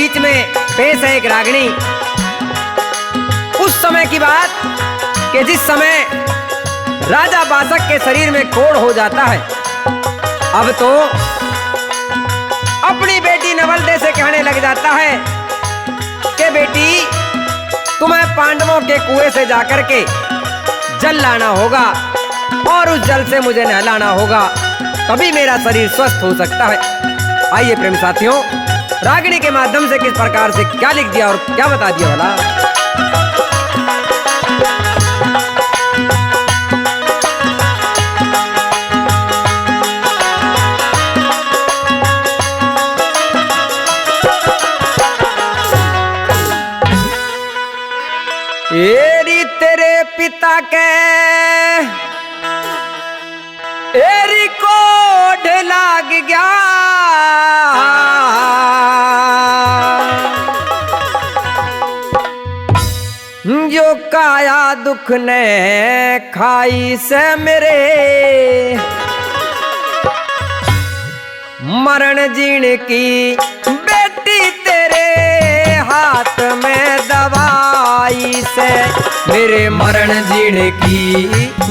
बीच में पेश है एक रागिणी। उस समय की बात कि जिस समय राजा बासक के शरीर में कोढ़ हो जाता है। अब तो अपनी बेटी नवलदे से कहने लग जाता है कि बेटी तुम्हें पांडवों के कुएं से जाकर के जल लाना होगा और उस जल से मुझे नहलाना होगा, तभी मेरा शरीर स्वस्थ हो सकता है। आइए प्रेम साथियों, रागिणी के माध्यम से किस प्रकार से क्या लिख दिया और क्या बता दिया भला। एरी तेरे पिता के एरी कोढ़ लाग गया, जो काया दुख ने खाई से मेरे, मरण जीण की बेटी तेरे हाथ में दवाई से, मेरे मरण जीण की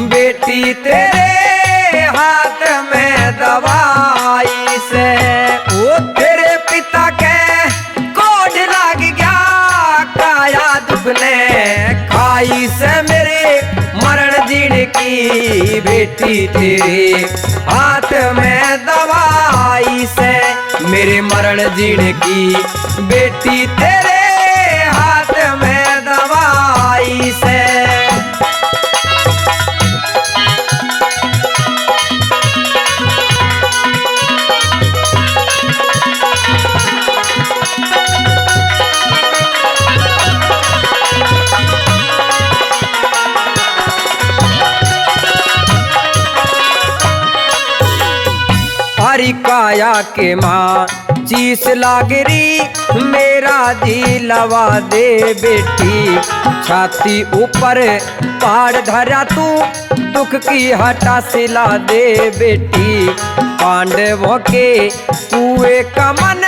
बेटी तेरे हाथ में दवाई से। वो तेरे पिता के कोढ़ लाग गया, काया दुख ने खाई से मेरे, मरण जीण की बेटी तेरे हाथ में दवाई से, मेरे मरण जीण की बेटी तेरे हाथ में दवाई से। हरी काया के माँ चीस लागरी, मेरा जी लवा दे बेटी, छाती ऊपर पहाड़ धरा तू, दुख की हटा सिला दे बेटी, पांडवों के कुएं का मन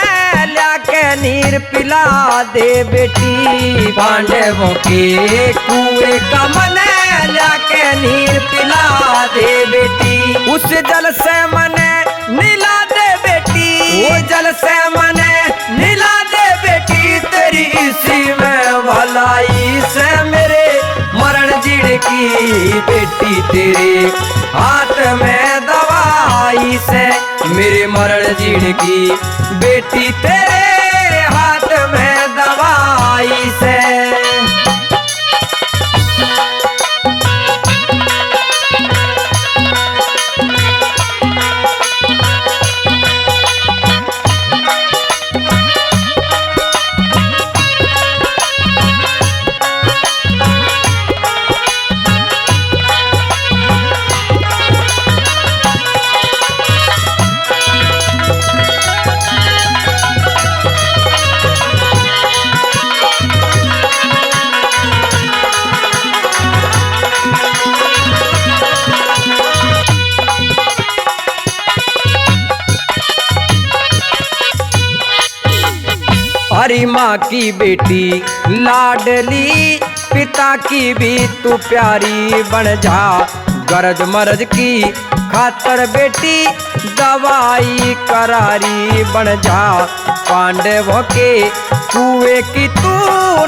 लाके नीर पिला दे बेटी, पांडवों के कुएं का मन लाके नीर पिला दे बेटी, उस जल से मन नीला दे बेटी, वो जल से मने नीला दे बेटी, तेरी इसी में भलाई से मेरे मरण जीण की बेटी तेरे हाथ में दवाई से, मेरे मरण जीण की बेटी तेरे हाथ में दवाई से। हरी माँ की बेटी लाडली, पिता की भी तू प्यारी बन जा, गरज मरज की खातर बेटी दवाई करारी बन जा, पांडवों के कुएं की तू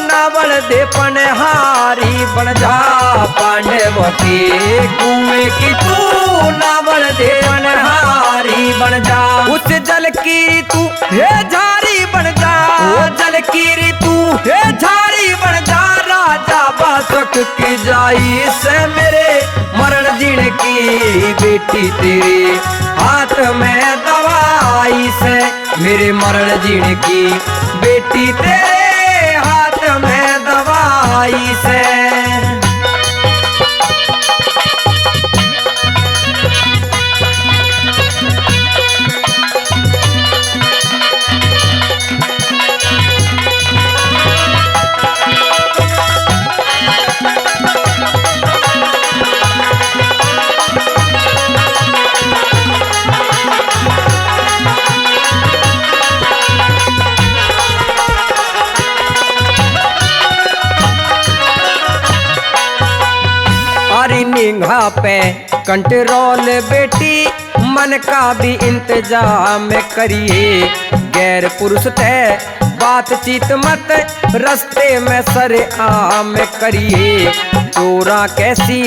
नावल दे पनहारी बन जा, पांडवों के कुएं की तू नावल दे पनहारी बन जा, उस जल की तू हे झारी बन जा, वो जल की तू हे झारी बन जा, राजा बासक की जाई से मेरे मरण जीण की बेटी तेरे हाथ में दवाई से, मेरे मरण जीण की बेटी तेरे हाथ में दवाई से। पिता पे कंट्रोल बेटी मन का भी इंतजाम करिए। गैर पुरुष तय बातचीत मत रस्ते में सरे आम करिए। चोरा कैसी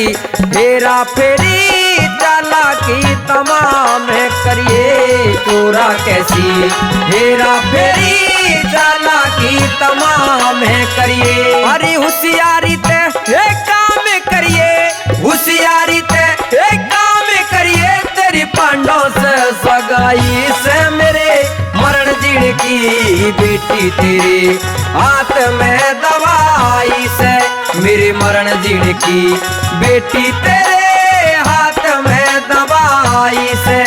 हेरा फेरी चालाकी तमाम करिए। चोरा कैसी हेरा फेरी चालाकी तमाम करिए। अरे होशियारी ते एक काम करिए, होशियारी ते एक काम करिए। तेरी पांडव से सगाई से मेरे मरण जीण की बेटी तेरे हाथ में दवाई से। मेरे मरण जीण की बेटी तेरे हाथ में दवाई से।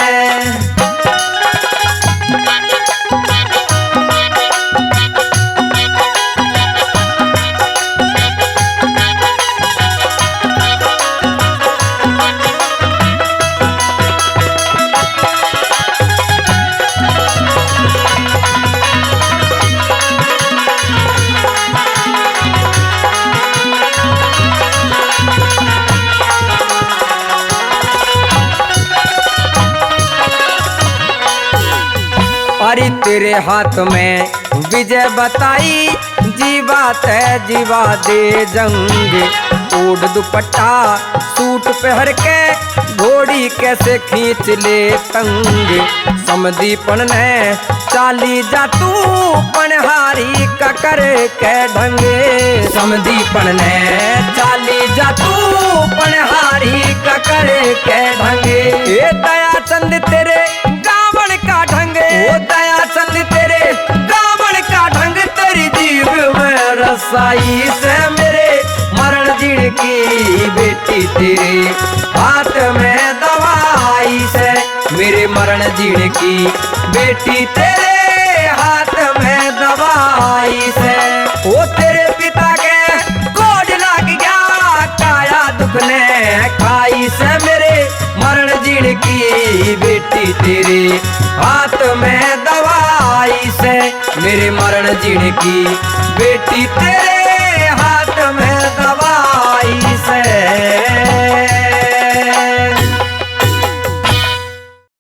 अरे तेरे हाथ में विजय बताई जीवा तय जीवा दे जंग। ओढ़ दुपट्टा सूट पहर के घोड़ी कैसे खींच ले तंग। समदीपन ने चाली जा तू पनहारी का कर के ढंगे। समदीपन ने चाली जा तू पनहारी का कर के ढंगे। ए दया चंद तेरे गावण का ढंगे, ओ दया चंद तेरे गावण का ढंग। तेरी जीव में रसाई से मेरे मरण जीण की बेटी तेरे हाथ में दवाई से। मेरे मरण जीण की बेटी तेरे हाथ में दवाई से। ओ तेरे पिता के कोड लग गया काया दुख ने खाई से। मेरे मरण जीण की बेटी तेरे हाथ में दवाई से। मेरे मरण जीण की बेटी तेरे